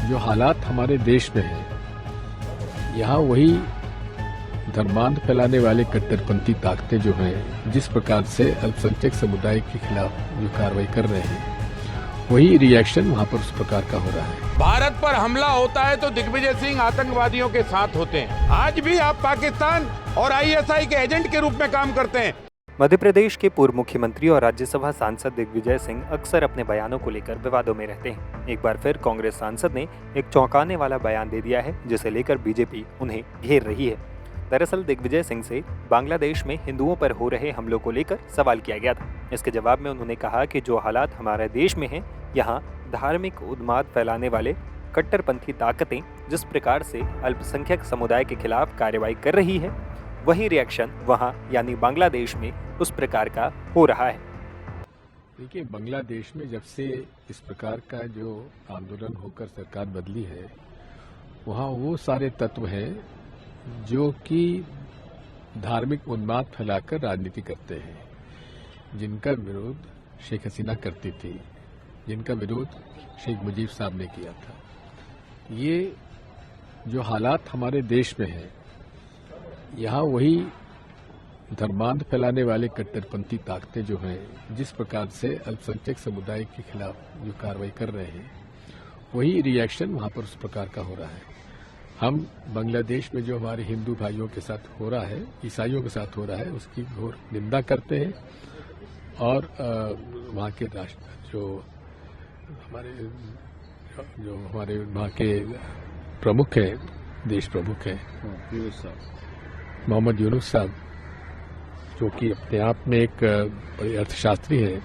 जो हालात हमारे देश में है, यहाँ वही धर्मांध फैलाने वाले कट्टरपंथी ताकतें जो हैं, जिस प्रकार से अल्पसंख्यक समुदाय के खिलाफ जो कार्रवाई कर रहे हैं, वही रिएक्शन वहाँ पर उस प्रकार का हो रहा है। भारत पर हमला होता है तो दिग्विजय सिंह आतंकवादियों के साथ होते हैं। आज भी आप पाकिस्तान और आईएसआई के एजेंट के रूप में काम करते हैं। मध्य प्रदेश के पूर्व मुख्यमंत्री और राज्यसभा सांसद दिग्विजय सिंह अक्सर अपने बयानों को लेकर विवादों में रहते हैं। एक बार फिर कांग्रेस सांसद ने एक चौंकाने वाला बयान दे दिया है, जिसे लेकर बीजेपी उन्हें घेर रही है। दरअसल दिग्विजय सिंह से बांग्लादेश में हिंदुओं पर हो रहे हमलों को लेकर सवाल किया गया था। इसके जवाब में उन्होंने कहा कि जो हालात हमारे देश में हैं, यहाँ धार्मिक उन्माद फैलाने वाले कट्टरपंथी ताकतें जिस प्रकार से अल्पसंख्यक समुदाय के खिलाफ कार्रवाई कर रही है, वही रिएक्शन वहाँ यानी बांग्लादेश में उस प्रकार का हो रहा है। देखिए, बांग्लादेश में जब से इस प्रकार का जो आंदोलन होकर सरकार बदली है, वहाँ वो सारे तत्व हैं जो कि धार्मिक उन्माद फैलाकर राजनीति करते हैं, जिनका विरोध शेख हसीना करती थी, जिनका विरोध शेख मुजीब साहब ने किया था। ये जो हालात हमारे देश में है, यहाँ वही धर्मांध फैलाने वाले कट्टरपंथी ताकतें जो हैं, जिस प्रकार से अल्पसंख्यक समुदाय के खिलाफ जो कार्रवाई कर रहे हैं, वही रिएक्शन वहाँ पर उस प्रकार का हो रहा है। हम बांग्लादेश में जो हमारे हिंदू भाइयों के साथ हो रहा है, ईसाइयों के साथ हो रहा है, उसकी घोर निंदा करते हैं और वहाँ के राष्ट्र जो हमारे वहाँ के प्रमुख हैं, देश प्रमुख हैं मोहम्मद यूनुस साहब, जो कि अपने आप में एक बड़े अर्थशास्त्री हैं,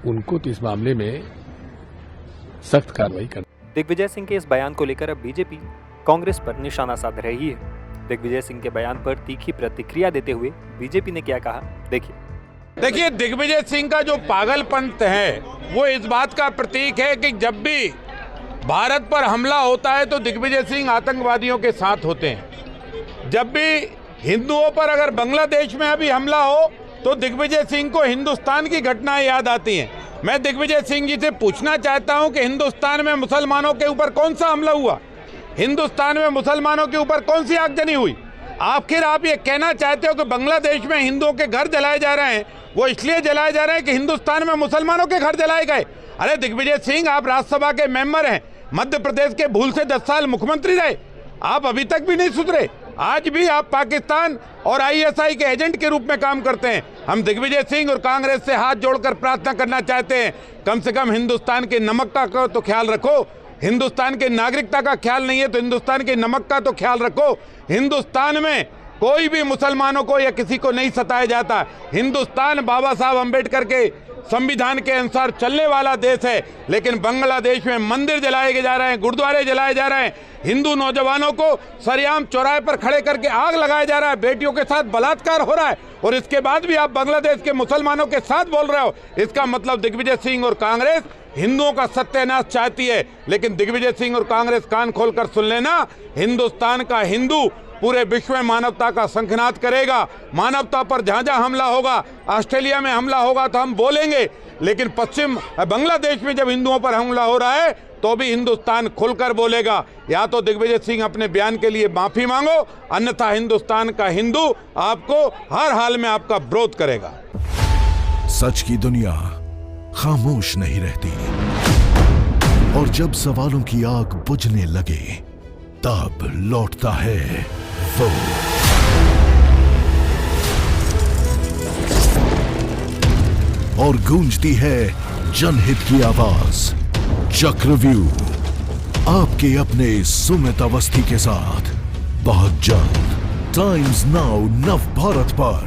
उनको तो इस मामले में सख्त कार्रवाई करना। दिग्विजय सिंह के इस बयान को लेकर अब बीजेपी कांग्रेस पर निशाना साध रही है। दिग्विजय सिंह के बयान पर तीखी प्रतिक्रिया देते हुए बीजेपी ने क्या कहा, देखिए दिग्विजय सिंह का जो पागलपंथ है, वो इस बात का प्रतीक है कि जब भी भारत पर हमला होता है तो दिग्विजय सिंह आतंकवादियों के साथ होते हैं। जब भी हिंदुओं पर अगर बांग्लादेश में अभी हमला हो तो दिग्विजय सिंह को हिंदुस्तान की घटनाएं याद आती हैं। मैं दिग्विजय सिंह जी से पूछना चाहता हूं कि हिंदुस्तान में मुसलमानों के ऊपर कौन सा हमला हुआ, हिंदुस्तान में मुसलमानों के ऊपर कौन सी आगजनी हुई? आखिर आप ये कहना चाहते हो कि बांग्लादेश में हिंदुओं के घर जलाए जा रहे हैं, वो इसलिए जलाए जा रहे हैं कि हिंदुस्तान में मुसलमानों के घर जलाए गए? अरे दिग्विजय सिंह, आप राज्यसभा के मेंबर हैं, मध्य प्रदेश के भूल से 10 साल मुख्यमंत्री रहे, आप अभी तक भी नहीं सुधरे। आज भी आप पाकिस्तान और आईएसआई के एजेंट के रूप में काम करते हैं। हम दिग्विजय सिंह और कांग्रेस से हाथ जोड़कर प्रार्थना करना चाहते हैं, कम से कम हिंदुस्तान के नमक का तो ख्याल रखो। हिंदुस्तान के नागरिकता का ख्याल नहीं है तो हिंदुस्तान के नमक का तो ख्याल रखो। हिंदुस्तान में कोई भी मुसलमानों को या किसी को नहीं सताया जाता। हिंदुस्तान बाबा साहब अंबेडकर के संविधान के अनुसार चलने वाला देश है, लेकिन बांग्लादेश में मंदिर जलाए जा रहे हैं, गुरुद्वारे जलाए जा रहे हैं, हिंदू नौजवानों को सरेआम चौराहे पर खड़े करके आग लगाया जा रहा है, बेटियों के साथ बलात्कार हो रहा है, और इसके बाद भी आप बांग्लादेश के मुसलमानों के साथ बोल रहे हो। इसका मतलब दिग्विजय सिंह और कांग्रेस हिंदुओं का सत्यानाश चाहती है। लेकिन दिग्विजय सिंह और कांग्रेस कान खोलकर सुन लेना, हिंदुस्तान का हिंदू पूरे विश्व में मानवता का शंखनाद करेगा। मानवता पर जहां जहां हमला होगा, ऑस्ट्रेलिया में हमला होगा तो हम बोलेंगे, लेकिन पश्चिम बांग्लादेश में जब हिंदुओं पर हमला हो रहा है तो भी हिंदुस्तान खुलकर बोलेगा। या तो दिग्विजय सिंह अपने बयान के लिए माफी मांगो, अन्यथा हिंदुस्तान का हिंदू आपको हर हाल में आपका विरोध करेगा। सच की दुनिया खामोश नहीं रहती, और जब सवालों की आग बुझने लगे तब लौटता है वो। और गूंजती है जनहित की आवाज। चक्रव्यूह आपके अपने सुमित अवस्थी के साथ बहुत जल्द टाइम्स नाउ नव भारत पर।